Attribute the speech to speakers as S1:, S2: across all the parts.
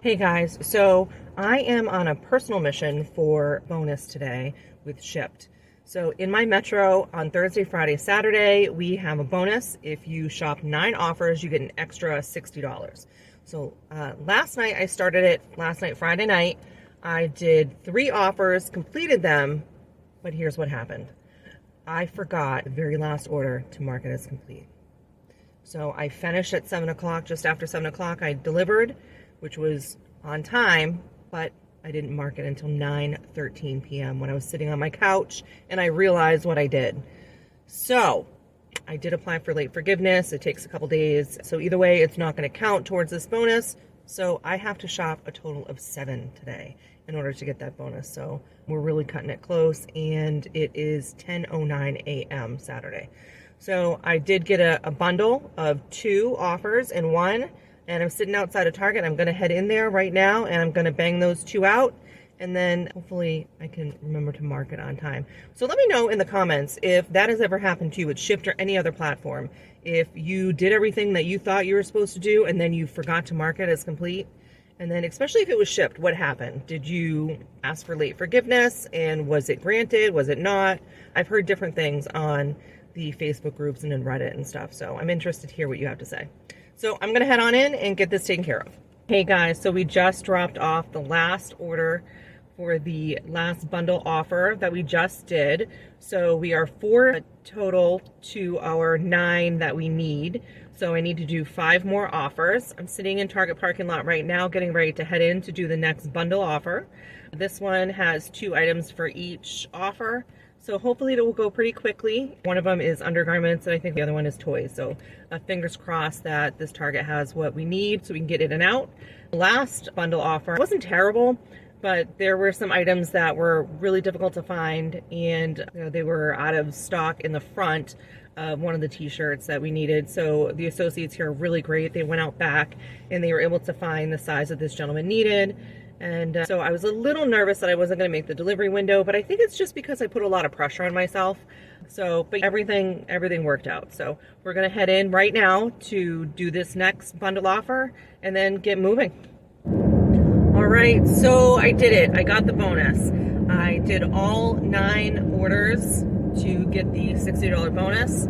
S1: Hey guys, so I am on a personal mission for bonus today with Shipped. So in my metro on Thursday, Friday, Saturday, we have a bonus. If you shop 9 offers, you get an extra $60. So last night I started it, Friday night. I did 3 offers, completed them, but here's what happened. I forgot the very last order to mark it as complete. So I finished at 7 o'clock, just after 7 o'clock I delivered, which was on time, but I didn't mark it until 9:13 p.m. when I was sitting on my couch and I realized what I did. So I did apply for late forgiveness. It takes a couple days. So either way, it's not going to count towards this bonus. So I have to shop a total of 7 today in order to get that bonus. So we're really cutting it close, and it is 10:09 a.m. Saturday. So I did get a bundle of 2 offers in one. And I'm sitting outside of Target. I'm going to head in there right now, and I'm going to bang those 2 out, and then hopefully I can remember to mark it on time. So let me know in the comments if that has ever happened to you with Shipt or any other platform. If you did everything that you thought you were supposed to do, and then you forgot to mark it as complete. And then especially if it was Shipt, what happened? Did you ask for late forgiveness, and was it granted? Was it not? I've heard different things on the Facebook groups and in Reddit and stuff, so I'm interested to hear what you have to say. So I'm gonna head on in and get this taken care of. Hey guys, so we just dropped off the last order for the last bundle offer that we just did. So we are 4 total to our 9 that we need. So I need to do 5 more offers. I'm sitting in Target parking lot right now, getting ready to head in to do the next bundle offer. This one has 2 items for each offer. So hopefully it will go pretty quickly. One of them is undergarments, and I think the other one is toys. So fingers crossed that this Target has what we need so we can get in and out. The last bundle offer wasn't terrible, but there were some items that were really difficult to find, and they were out of stock in the front of one of the t-shirts that we needed. So the associates here are really great. They went out back and they were able to find the size that this gentleman needed. And so I was a little nervous that I wasn't going to make the delivery window, but I think it's just because I put a lot of pressure on myself. So, but everything worked out. So we're going to head in right now to do this next bundle offer and then get moving. All right, so I did it. I got the bonus. I did all 9 orders to get the $60 bonus.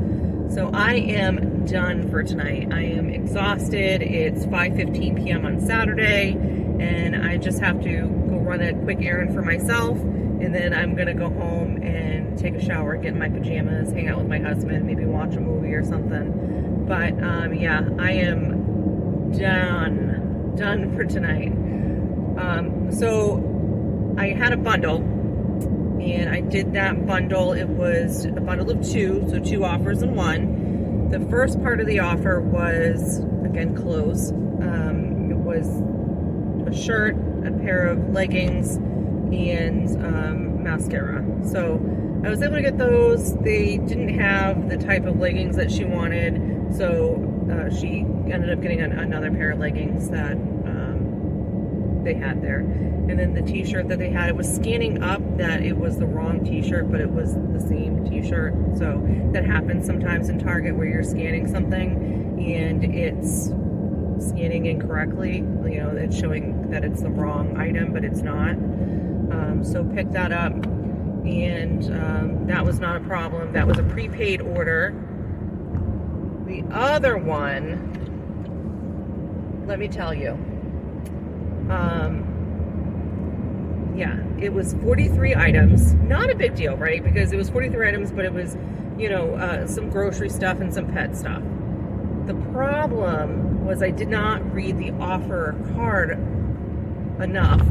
S1: So I am done for tonight. I am exhausted. It's 5:15 p.m. on Saturday, and I just have to go run a quick errand for myself, and then I'm gonna go home and take a shower, get in my pajamas, hang out with my husband, maybe watch a movie or something. But yeah, I am done for tonight. So I had a bundle, and I did that bundle. It was a bundle of 2, so 2 offers in one. The first part of the offer was, again, clothes. It was a shirt, a pair of leggings, and mascara. So I was able to get those. They didn't have the type of leggings that she wanted, so she ended up getting another pair of leggings that they had there. And then the t-shirt that they had, it was scanning up that it was the wrong t-shirt, but it was the same t-shirt. So that happens sometimes in Target where you're scanning something and it's scanning incorrectly. You know, it's showing that it's the wrong item, but it's not. So pick that up, and that was not a problem. That was a prepaid order. The other one, let me tell you, yeah, it was 43 items. Not a big deal, right? Because it was 43 items, but it was, you know, some grocery stuff and some pet stuff. The problem was I did not read the offer card enough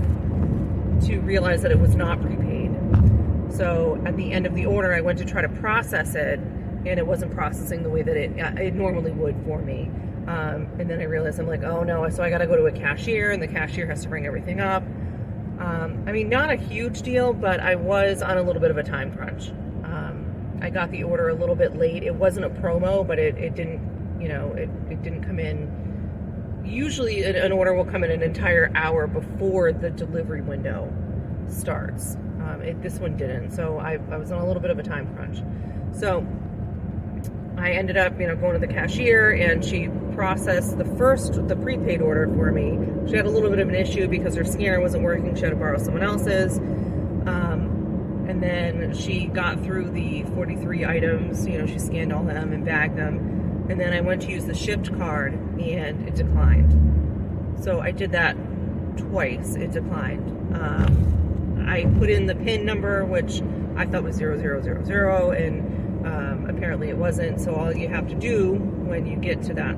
S1: to realize that it was not prepaid. So at the end of the order, I went to try to process it, and it wasn't processing the way that it normally would for me. And then I realized, I'm like, oh no, so I gotta go to a cashier, and the cashier has to bring everything up. I mean, not a huge deal, but I was on a little bit of a time crunch. I got the order a little bit late. It wasn't a promo, but it didn't, you know, it didn't come in. Usually an order will come in an entire hour before the delivery window starts. This one didn't, so I was on a little bit of a time crunch. So I ended up, you know, going to the cashier, and she process the prepaid order for me. She had a little bit of an issue because her scanner wasn't working. She had to borrow someone else's. And then she got through the 43 items, you know, she scanned all them and bagged them. And then I went to use the shipped card and it declined. So I did that twice, it declined. I put in the PIN number, which I thought was 0000, and apparently it wasn't. So all you have to do when you get to that,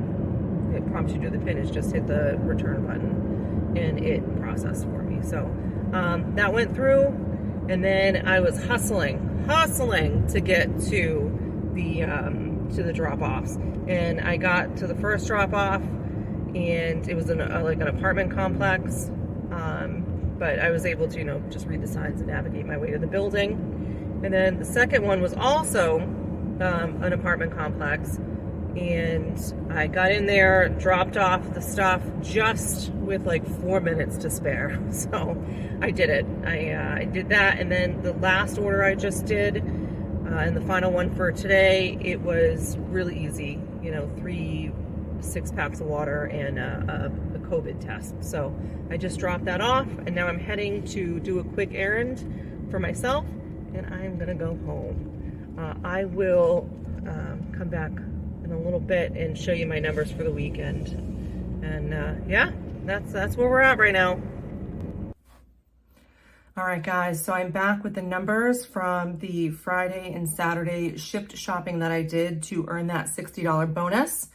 S1: it prompts you to do the PIN, is just hit the return button and it processed for me. So that went through. And then I was hustling to get to the drop-offs. And I got to the first drop-off, and it was like an apartment complex. But I was able to, you know, just read the signs and navigate my way to the building. And then the second one was also an apartment complex. And I got in there, dropped off the stuff just with like 4 minutes to spare. So I did it. I did that. And then the last order I just did, and the final one for today, it was really easy. You know, 3 6-packs of water and a COVID test. So I just dropped that off, and now I'm heading to do a quick errand for myself, and I'm gonna go home. I will come back in a little bit and show you my numbers for the weekend. And yeah, that's where we're at right now. All right, guys, so I'm back with the numbers from the Friday and Saturday shipped shopping that I did to earn that $60 bonus.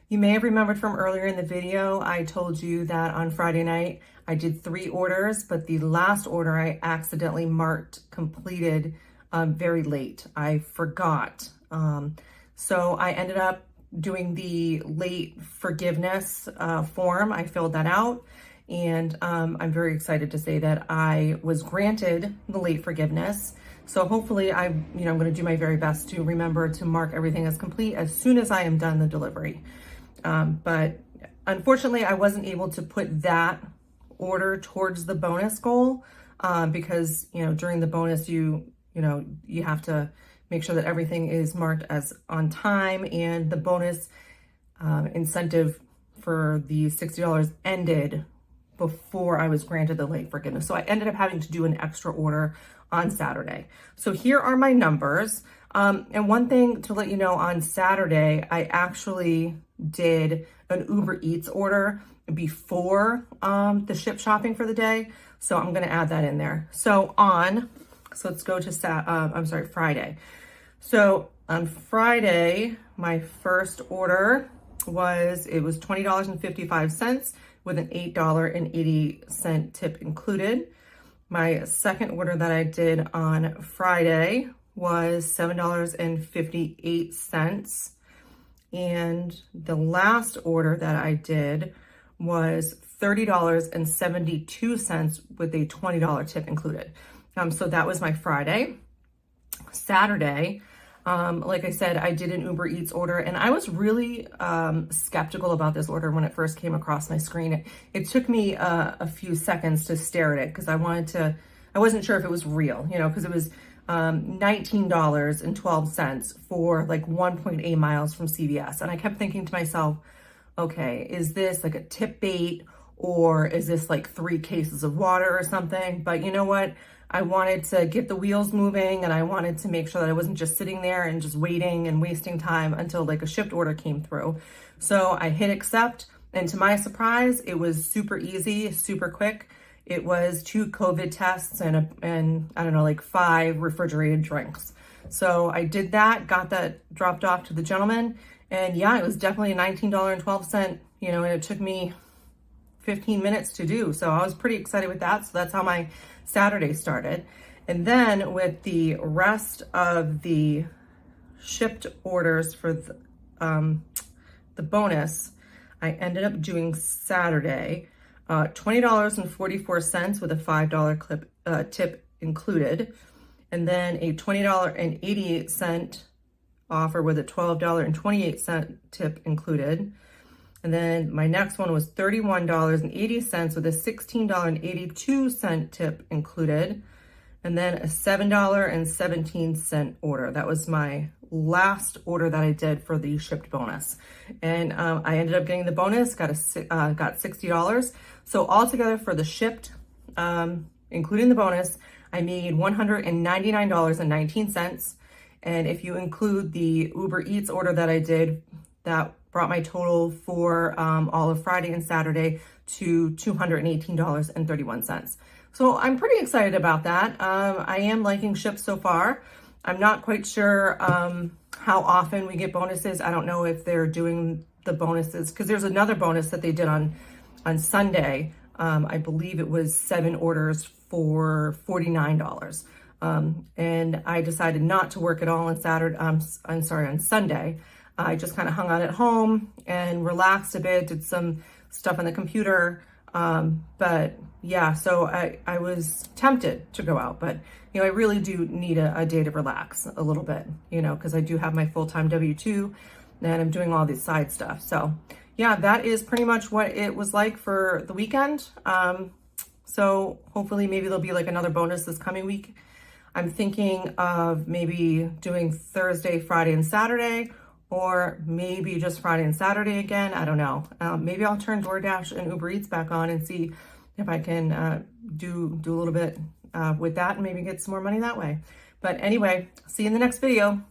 S1: You may have remembered from earlier in the video, I told you that on Friday night, I did 3 orders, but the last order I accidentally marked completed very late. I forgot. So I ended up doing the late forgiveness form. I filled that out, and I'm very excited to say that I was granted the late forgiveness. So hopefully I'm going to do my very best to remember to mark everything as complete as soon as I am done the delivery. But unfortunately, I wasn't able to put that order towards the bonus goal because, during the bonus, you have to make sure that everything is marked as on time, and the bonus incentive for the $60 ended before I was granted the late forgiveness. So I ended up having to do an extra order on Saturday. So here are my numbers. And one thing to let you know, on Saturday, I actually did an Uber Eats order before the ship shopping for the day. So I'm going to add that in there. So let's go to Friday. So on Friday, my first order was $20.55 with an $8.80 tip included. My second order that I did on Friday was $7.58. And the last order that I did was $30.72 with a $20 tip included. So that was my Friday. Saturday, like I said, I did an Uber Eats order, and I was really skeptical about this order when it first came across my screen. It took me a few seconds to stare at it because I wasn't sure if it was real, because it was $19.12 for like 1.8 miles from CVS. And I kept thinking to myself, okay, is this like a tip bait, or is this like 3 cases of water or something? But you know what? I wanted to get the wheels moving, and I wanted to make sure that I wasn't just sitting there and just waiting and wasting time until like a shipped order came through. So I hit accept, and to my surprise, it was super easy, super quick. It was 2 COVID tests and I don't know, like 5 refrigerated drinks. So I did that, got that dropped off to the gentleman, and yeah, it was definitely $19.12, and it took me 15 minutes to do. So I was pretty excited with that. So that's how my Saturday started. And then with the rest of the shipped orders for the bonus, I ended up doing Saturday, $20.44 with a $5 tip included, and then a $20.88 offer with a $12.28 tip included. And then my next one was $31.80 with a $16.82 tip included. And then a $7.17 order. That was my last order that I did for the shipped bonus. And I ended up getting the bonus, got $60. So altogether for the shipped, including the bonus, I made $199.19. And if you include the Uber Eats order that I did, that brought my total for all of Friday and Saturday to $218.31. So I'm pretty excited about that. I am liking Shipt so far. I'm not quite sure how often we get bonuses. I don't know if they're doing the bonuses, because there's another bonus that they did on Sunday. I believe it was 7 orders for $49. And I decided not to work at all on on Sunday. I just kind of hung out at home and relaxed a bit, did some stuff on the computer. But yeah, so I was tempted to go out, but you know, I really do need a day to relax a little bit, you know, because I do have my full-time W-2 and I'm doing all this side stuff. So yeah, that is pretty much what it was like for the weekend. So hopefully maybe there'll be like another bonus this coming week. I'm thinking of maybe doing Thursday, Friday, and Saturday, or maybe just Friday and Saturday again. I don't know. Maybe I'll turn DoorDash and Uber Eats back on and see if I can do a little bit with that and maybe get some more money that way. But anyway, see you in the next video.